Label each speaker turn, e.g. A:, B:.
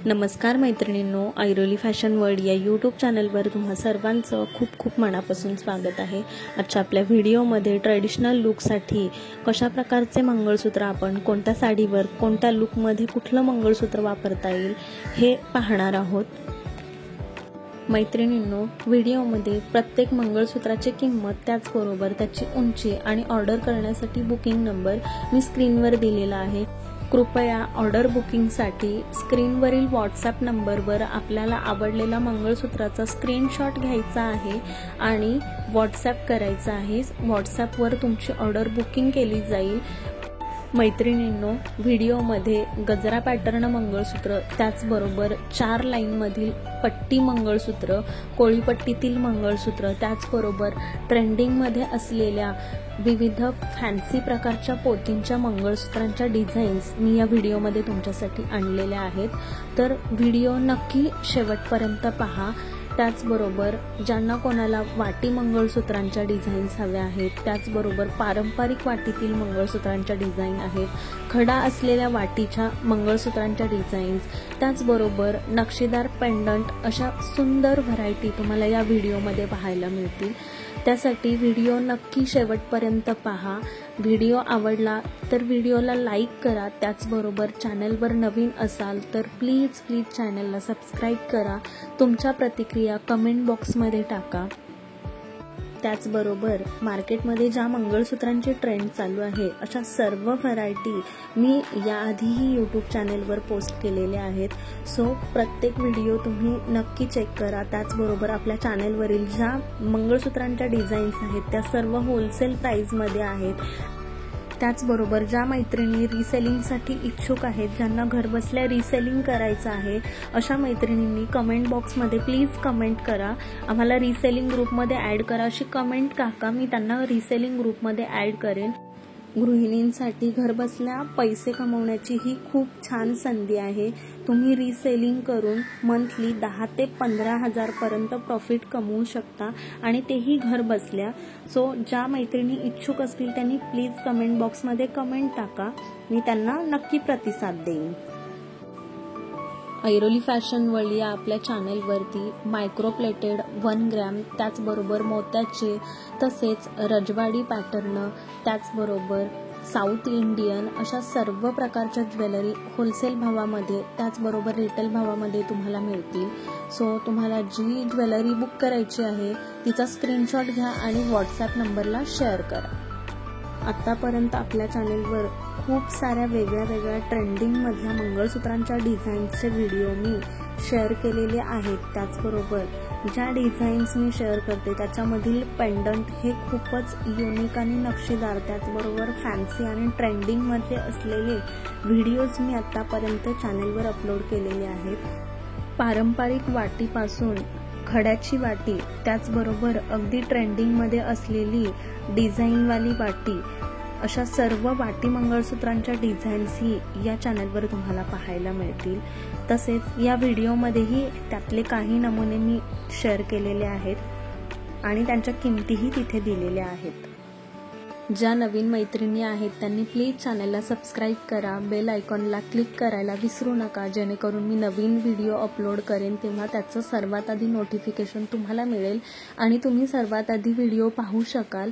A: नमस्कार मैत्रिणींनो, Airoli fashion world या यूट्यूब चॅनलवर तुम्हा सर्वांचं खूप खूप मनापासून स्वागत आहे। आजच्या आपल्या व्हिडिओमध्ये ट्रेडिशनल लुकसाठी कशा प्रकारचे मंगळसूत्र आपण कोणत्या साडीवर कोणत्या लुकमध्ये कुठलं मंगळसूत्र वापरता येईल हे पाहणार आहोत। मैत्रिणींनो, व्हिडिओमध्ये प्रत्येक मंगळसूत्राची किंमत त्याचबरोबर त्याची उंची आणि ऑर्डर करण्यासाठी बुकिंग नंबर मी स्क्रीनवर दिलेला आहे। कृपया ऑर्डर बुकिंगसाठी स्क्रीनवरील व्हॉट्सॲप नंबरवर आपल्याला आवडलेला मंगळसूत्राचा स्क्रीनशॉट घ्यायचा आहे आणि व्हॉट्सॲप करायचा आहे। व्हॉट्सॲपवर तुमची ऑर्डर बुकिंग केली जाईल। मैत्रिणींनो, व्हिडिओमध्ये गजरा पॅटर्न मंगळसूत्र, त्याचबरोबर 4 लाईनमधील पट्टी मंगळसूत्र, कोळीपट्टीतील मंगळसूत्र, त्याचबरोबर ट्रेंडिंगमध्ये असलेल्या विविध फॅन्सी प्रकारच्या पोतींच्या मंगळसूत्रांच्या डिझाईन्स मी या व्हिडिओमध्ये तुमच्यासाठी आणलेल्या आहेत। तर व्हिडिओ नक्की शेवटपर्यंत पहा। त्याचबरोबर ज्यांना कोणाला वाटी मंगळसूत्रांच्या डिझाईन्स हव्या आहेत, त्याचबरोबर पारंपरिक वाटीतील मंगळसूत्रांच्या डिझाईन आहेत, खडा असलेल्या वाटीच्या मंगळसूत्रांच्या डिझाईन्स, त्याचबरोबर नक्षीदार पेंडंट, अशा सुंदर व्हरायटी तुम्हाला या व्हिडिओमध्ये पाहायला मिळतील। त्यासाठी व्हिडिओ नक्की शेवटपर्यंत पहा। व्हिडिओ आवडला तर व्हिडिओला लाईक करा। त्याचबरोबर चॅनलवर नवीन असाल तर प्लीज चॅनलला सबस्क्राईब करा। तुमच्या प्रतिक्रिया कमेंट बॉक्समध्ये टाका। त्याचबरोबर मार्केटमध्ये ज्या मंगळसूत्रांची ट्रेंड चालू आहे अशा सर्व व्हरायटी मी याआधीही यूट्यूब चॅनलवर पोस्ट केलेल्या आहेत। सो प्रत्येक व्हिडिओ तुम्ही नक्की चेक करा। त्याचबरोबर आपल्या चॅनलवरील ज्या मंगळसूत्रांच्या डिझाईन्स आहेत त्या सर्व होलसेल प्राइसमध्ये आहेत। त्याचबरोबर ज्या मैत्रिणी रिसेलिंगसाठी इच्छुक आहेत, ज्यांना घरबसल्या रिसेलिंग करायचं आहे, अशा मैत्रिणींनी कमेंट बॉक्समध्ये प्लीज कमेंट करा, आम्हाला रिसेलिंग ग्रुपमध्ये ॲड करा अशी कमेंट टाका। मी त्यांना रिसेलिंग ग्रुपमध्ये ॲड करेन। गृहिणींसाठी घरबसल्या पैसे कमवण्याची ही खूप छान संधी आहे। तुम्ही रिसेलिंग करून मंथली 10 ते 15 हजार पर्यंत प्रॉफिट कमवू शकता आणि तेही घर बसल्या। सो ज्या मैत्रिणी इच्छुक असतील त्यांनी प्लीज कमेंट बॉक्समध्ये कमेंट टाका, मी त्यांना नक्की प्रतिसाद देईन। ऐरोली फॅशन वर्ल्ड या आपल्या चॅनलवरती मायक्रोप्लेटेड 1 ग्रॅम, त्याचबरोबर मोत्याचे, तसेच रजवाडी पॅटर्न, त्याचबरोबर साऊथ इंडियन, अशा सर्व प्रकारच्या ज्वेलरी होलसेल भावामध्ये त्याचबरोबर रिटेल भावामध्ये तुम्हाला मिळतील। सो तुम्हाला जी ज्वेलरी बुक करायची आहे तिचा स्क्रीनशॉट घ्या आणि व्हॉट्सॲप नंबरला शेअर करा। आतापर्यंत आपल्या चॅनलवर खूप साऱ्या वेगळ्या ट्रेंडिंगमधल्या मंगळसूत्रांच्या डिझाईन्सचे व्हिडिओ मी शेअर केलेले आहेत। त्याचबरोबर ज्या डिझाईन्स मी शेअर करते त्याच्यामधील पेंडंट हे खूपच युनिक आणि नक्षीदार, त्याचबरोबर फॅन्सी आणि ट्रेंडिंगमध्ये असलेले व्हिडिओज मी आतापर्यंत चॅनलवर अपलोड केलेले आहेत। पारंपरिक वाटीपासून खड्याची वाटी, त्याचबरोबर अगदी ट्रेंडिंगमध्ये असलेली डिझाईनवाली वाटी, अशा सर्व वाटी मंगळसूत्रांच्या डिझाईन्सही या चॅनलवर तुम्हाला पाहायला मिळतील। तसेच या व्हिडिओमध्येही त्यातले काही नमुने मी शेअर केलेले आहेत आणि त्यांच्या किमतीही तिथे दिलेल्या आहेत। ज्या नवीन मैत्रिणी आहेत त्यांनी प्लीज चॅनलला सबस्क्राईब करा, बेल आयकॉनला क्लिक करायला विसरू नका, जेणेकरून मी नवीन व्हिडिओ अपलोड करेन तेव्हा त्याचं सर्वात आधी नोटिफिकेशन तुम्हाला मिळेल आणि तुम्ही सर्वात आधी व्हिडिओ पाहू शकाल।